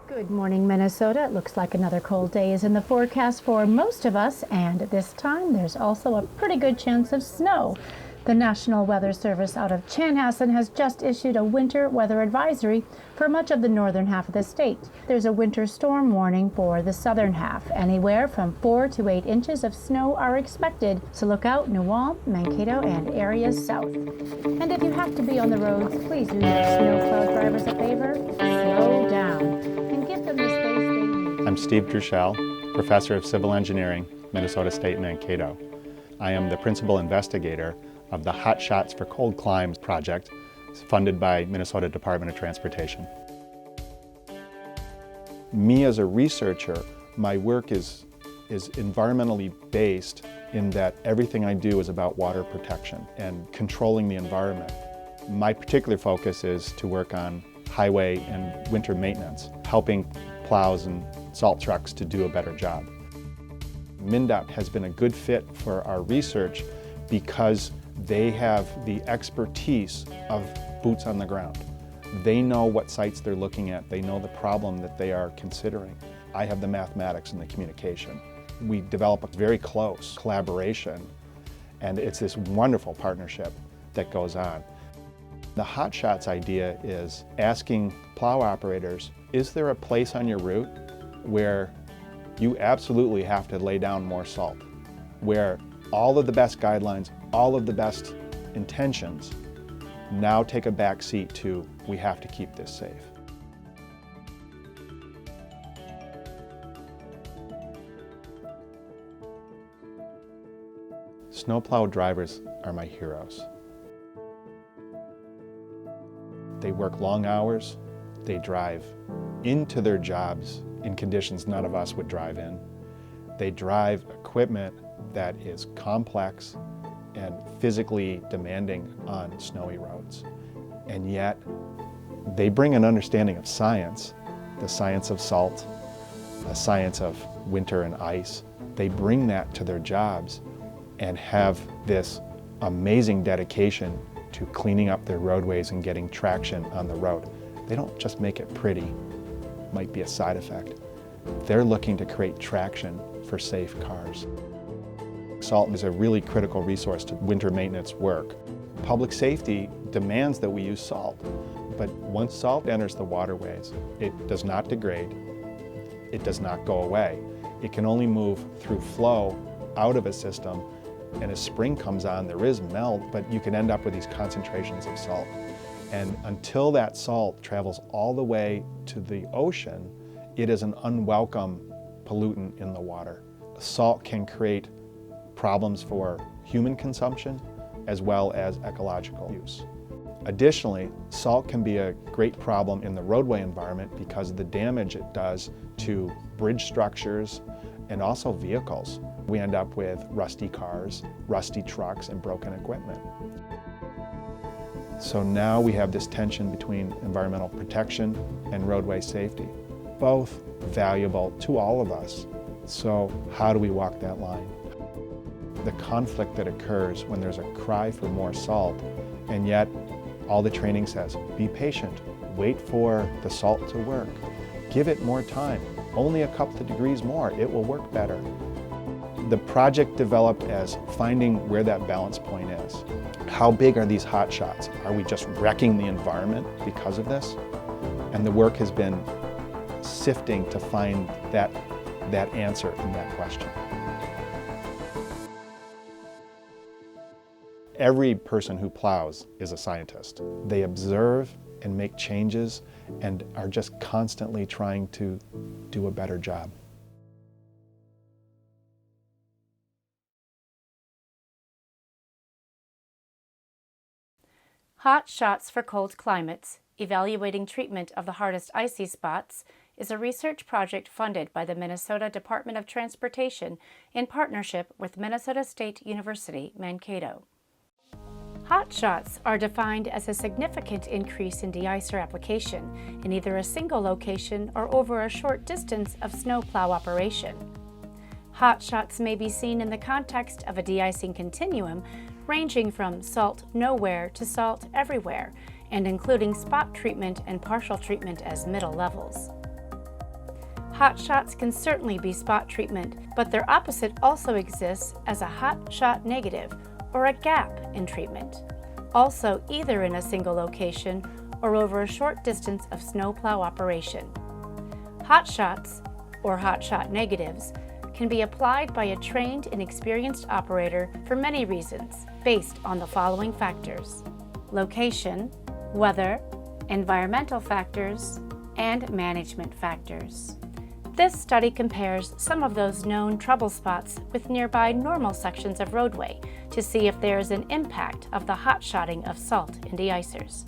Good morning, Minnesota. It looks like another cold day is in the forecast for most of us, and at this time there's also a pretty good chance of snow. The National Weather Service out of Chanhassen has just issued a winter weather advisory for much of the northern half of the state. There's a winter storm warning for the southern half. Anywhere from 4 to 8 inches of snow are expected, so look out New Ulm, Mankato, and areas south. And if you have to be on the roads, please do your snowplow drivers a favor, slow down and give them the space they need. I'm Steve Druschel, Professor of Civil Engineering, Minnesota State Mankato. I am the Principal Investigator of the Hot Shots for Cold Climes project funded by Minnesota Department of Transportation. Me as a researcher, my work is environmentally based in that everything I do is about water protection and controlling the environment. My particular focus is to work on highway and winter maintenance, helping plows and salt trucks to do a better job. MnDOT has been a good fit for our research because they have the expertise of boots on the ground. They know what sites they're looking at. They know the problem that they are considering. I have the mathematics and the communication. We develop a very close collaboration, and it's this wonderful partnership that goes on. The Hot Shots idea is asking plow operators, is there a place on your route where you absolutely have to lay down more salt, where all of the best guidelines, all of the best intentions now take a back seat to, we have to keep this safe. Snowplow drivers are my heroes. They work long hours, they drive into their jobs in conditions none of us would drive in. They drive equipment that is complex and physically demanding on snowy roads. And yet, they bring an understanding of science, the science of salt, the science of winter and ice. They bring that to their jobs and have this amazing dedication to cleaning up their roadways and getting traction on the road. They don't just make it pretty, might be a side effect. They're looking to create traction for safe cars. Salt is a really critical resource to winter maintenance work. Public safety demands that we use salt, but once salt enters the waterways, it does not degrade, it does not go away. It can only move through flow out of a system, and as spring comes on, there is melt, but you can end up with these concentrations of salt. And until that salt travels all the way to the ocean, it is an unwelcome pollutant in the water. Salt can create problems for human consumption as well as ecological use. Additionally, salt can be a great problem in the roadway environment because of the damage it does to bridge structures and also vehicles. We end up with rusty cars, rusty trucks, and broken equipment. So now we have this tension between environmental protection and roadway safety, both valuable to all of us. So how do we walk that line? The conflict that occurs when there's a cry for more salt, and yet all the training says, be patient, wait for the salt to work, give it more time, only a couple of degrees more, it will work better. The project developed as finding where that balance point is. How big are these hot shots? Are we just wrecking the environment because of this? And the work has been sifting to find that answer in that question. Every person who plows is a scientist. They observe and make changes and are just constantly trying to do a better job. Hot Shots for Cold Climates, Evaluating Treatment of the Hardest Icy Spots, is a research project funded by the Minnesota Department of Transportation in partnership with Minnesota State University, Mankato. Hot shots are defined as a significant increase in de-icer application in either a single location or over a short distance of snowplow operation. Hot shots may be seen in the context of a de-icing continuum ranging from salt nowhere to salt everywhere, and including spot treatment and partial treatment as middle levels. Hot shots can certainly be spot treatment, but their opposite also exists as a hot shot negative, or a gap in treatment, also either in a single location or over a short distance of snowplow operation. Hot shots, or hot shot negatives, can be applied by a trained and experienced operator for many reasons, based on the following factors: location, weather, environmental factors, and management factors. This study compares some of those known trouble spots with nearby normal sections of roadway to see if there is an impact of the hot shotting of salt and de-icers.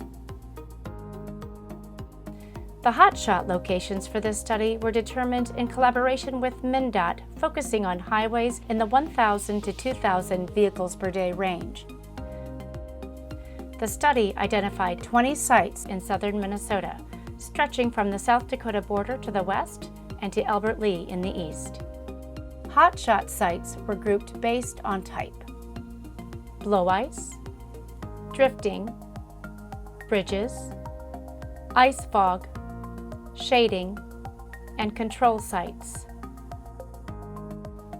The hot shot locations for this study were determined in collaboration with MnDOT, focusing on highways in the 1,000 to 2,000 vehicles per day range. The study identified 20 sites in southern Minnesota, stretching from the South Dakota border to the west and to Albert Lea in the east. Hot shot sites were grouped based on type: blow ice, drifting, bridges, ice fog, shading, and control sites.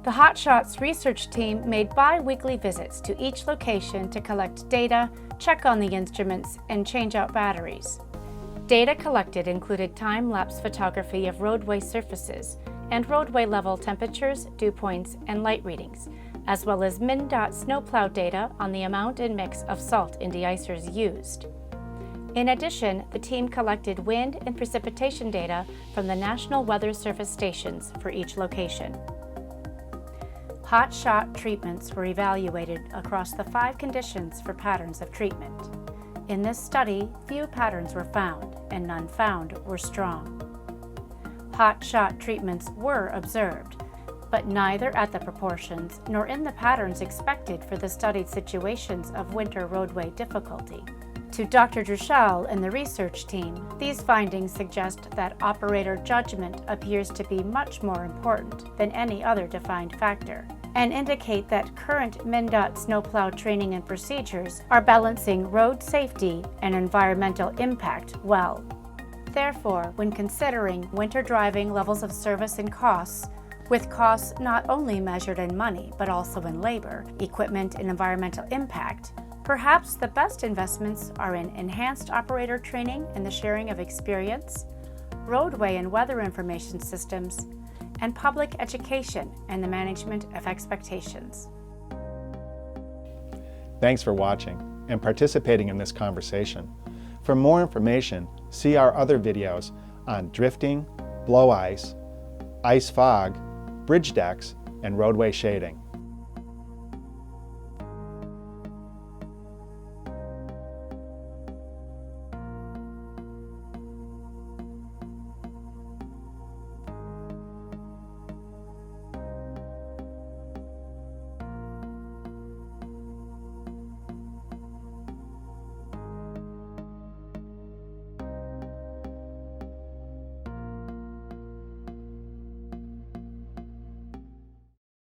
The Hot Shots research team made bi-weekly visits to each location to collect data, check on the instruments, and change out batteries. Data collected included time-lapse photography of roadway surfaces and roadway level temperatures, dew points, and light readings, as well as MnDOT snowplow data on the amount and mix of salt and de-icers used. In addition, the team collected wind and precipitation data from the National Weather Service stations for each location. Hot shot treatments were evaluated across the 5 conditions for patterns of treatment. In this study, few patterns were found, and none found were strong. Hot shot treatments were observed, but neither at the proportions nor in the patterns expected for the studied situations of winter roadway difficulty. To Dr. Druschal and the research team, these findings suggest that operator judgment appears to be much more important than any other defined factor, and indicate that current MnDOT snowplow training and procedures are balancing road safety and environmental impact well. Therefore, when considering winter driving levels of service and costs, with costs not only measured in money but also in labor, equipment, and environmental impact, perhaps the best investments are in enhanced operator training and the sharing of experience, roadway and weather information systems, and public education and the management of expectations. Thanks for watching and participating in this conversation. For more information, see our other videos on drifting, blow ice, ice fog, bridge decks, and roadway shading.